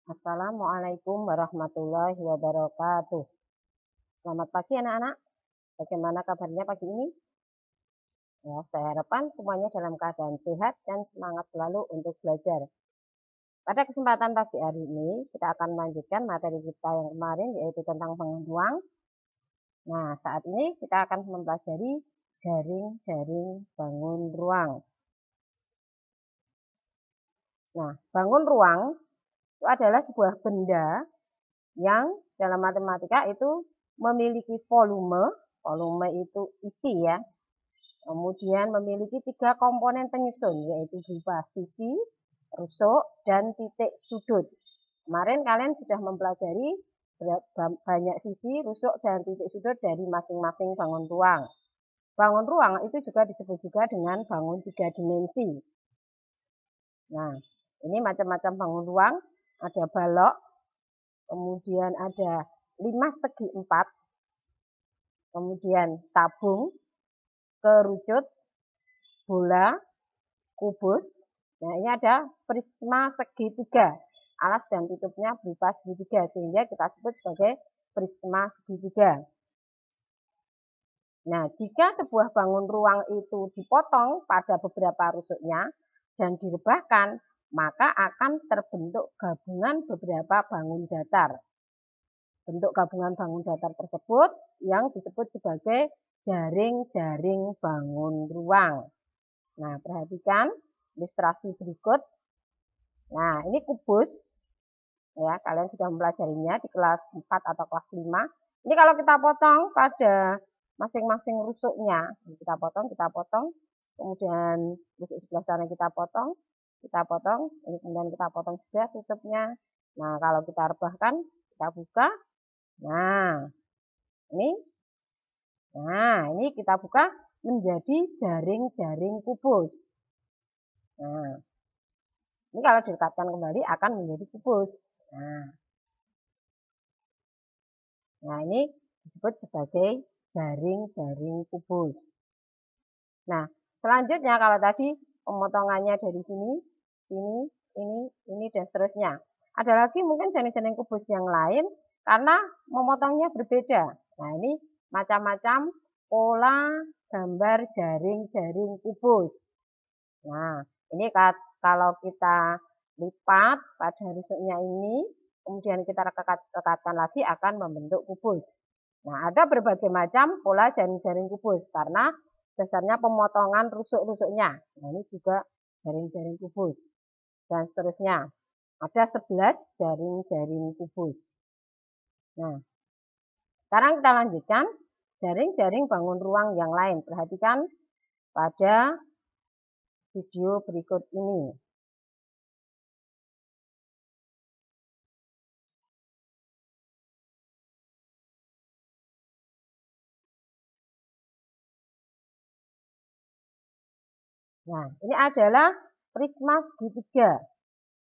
Assalamualaikum warahmatullahi wabarakatuh. Selamat pagi anak-anak. Bagaimana kabarnya pagi ini? Ya, saya harapkan semuanya dalam keadaan sehat dan semangat selalu untuk belajar. Pada kesempatan pagi hari ini, kita akan melanjutkan materi kita yang kemarin, yaitu tentang bangun ruang. Nah, saat ini kita akan mempelajari jaring-jaring bangun ruang. Nah, bangun ruang itu adalah sebuah benda yang dalam matematika itu memiliki volume itu isi ya. Kemudian memiliki 3 komponen penyusun, yaitu berupa sisi, rusuk, dan titik sudut. Kemarin kalian sudah mempelajari banyak sisi, rusuk, dan titik sudut dari masing-masing bangun ruang. Bangun ruang itu juga disebut juga dengan bangun 3 dimensi. Nah, ini macam-macam bangun ruang, ada balok, kemudian ada 5 segi 4, kemudian tabung, kerucut, bola, kubus. Nah, ini ada prisma segitiga. Alas dan tutupnya berupa segitiga, sehingga kita sebut sebagai prisma segitiga. Nah, jika sebuah bangun ruang itu dipotong pada beberapa rusuknya dan direbahkan, maka akan terbentuk gabungan beberapa bangun datar. Bentuk gabungan bangun datar tersebut yang disebut sebagai jaring-jaring bangun ruang. Nah, perhatikan ilustrasi berikut. Nah, ini kubus. Ya, kalian sudah mempelajarinya di kelas 4 atau kelas 5. Ini kalau kita potong pada masing-masing rusuknya, kita potong, kemudian rusuk sebelah sana kita potong, ini kemudian kita potong juga tutupnya. Nah, kalau kita rebahkan, kita buka. Nah, ini kita buka menjadi jaring-jaring kubus. Nah, ini kalau direkatkan kembali akan menjadi kubus. Nah, ini disebut sebagai jaring-jaring kubus. Nah, selanjutnya kalau tadi pemotongannya dari sini, ini, dan seterusnya. Ada lagi mungkin jaring-jaring kubus yang lain karena memotongnya berbeda. Nah, ini macam-macam pola gambar jaring-jaring kubus. Nah, ini kalau kita lipat pada rusuknya ini, kemudian kita rekatkan lagi akan membentuk kubus. Nah, ada berbagai macam pola jaring-jaring kubus karena dasarnya pemotongan rusuk-rusuknya. Nah, ini juga jaring-jaring kubus. Dan seterusnya. Ada 11 jaring-jaring kubus. Nah, sekarang kita lanjutkan jaring-jaring bangun ruang yang lain. Perhatikan pada video berikut ini. Nah, ini adalah prisma segitiga.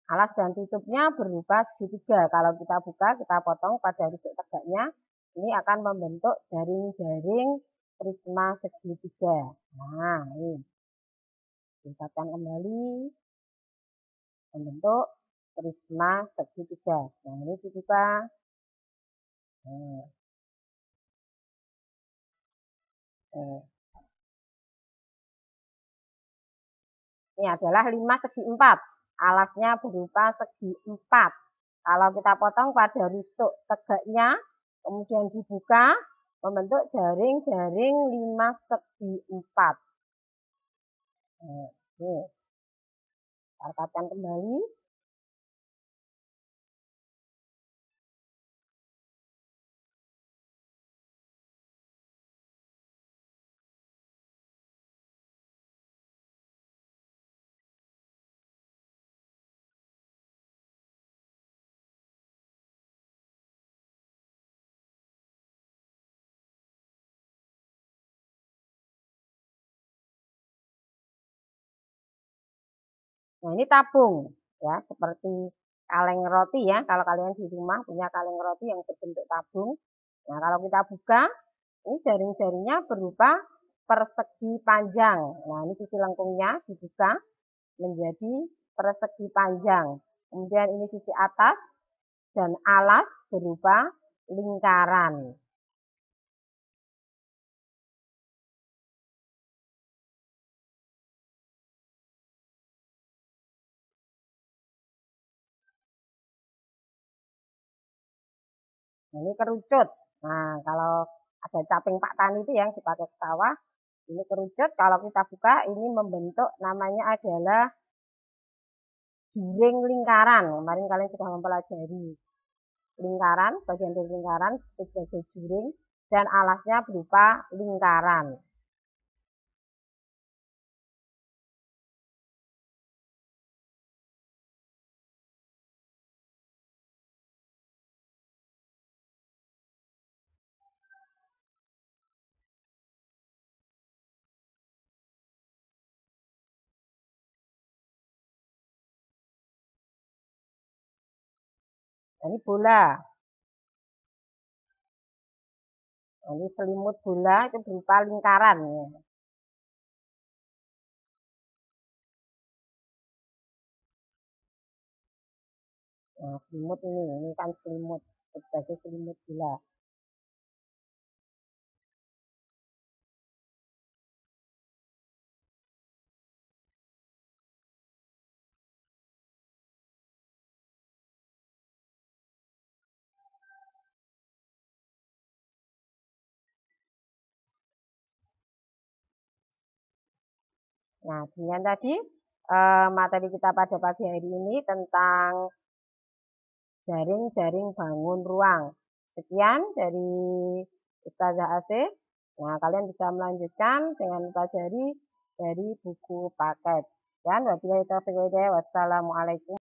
Alas dan tutupnya berupa segitiga. Kalau kita buka, kita potong pada rusuk tegaknya, ini akan membentuk jaring-jaring prisma segitiga. Nah, ini. Tingkatkan kembali, membentuk prisma segitiga. Nah, ini dibuka. Ini adalah 5 segi 4. Alasnya berupa segi 4. Kalau kita potong pada rusuk tegaknya, kemudian dibuka, membentuk jaring-jaring 5 segi 4. Ini. Rekatkan kembali. Nah, ini tabung ya, seperti kaleng roti ya. Kalau kalian di rumah punya kaleng roti yang berbentuk tabung. Nah, kalau kita buka, ini jaring-jaringnya berupa persegi panjang. Nah, ini sisi lengkungnya dibuka menjadi persegi panjang. Kemudian ini sisi atas dan alas berupa lingkaran. Ini kerucut. Nah, kalau ada caping Pak Tani itu yang dipakai ke sawah, ini kerucut. Kalau kita buka, ini membentuk namanya adalah juring lingkaran. Kemarin kalian sudah mempelajari lingkaran, bagian dari lingkaran sebagai juring, dan alasnya berupa lingkaran. Ini bola. Ini selimut bola itu berupa lingkaran. Nah, selimut ini kan selimut sebagai selimut bola. Nah, dengan tadi materi kita pada pagi hari ini tentang jaring-jaring bangun ruang. Sekian dari Ustazah Asih. Nah, kalian bisa melanjutkan dengan mempelajari dari buku paket. Dan wabillahi taufiq wal hidayah. Wassalamualaikum.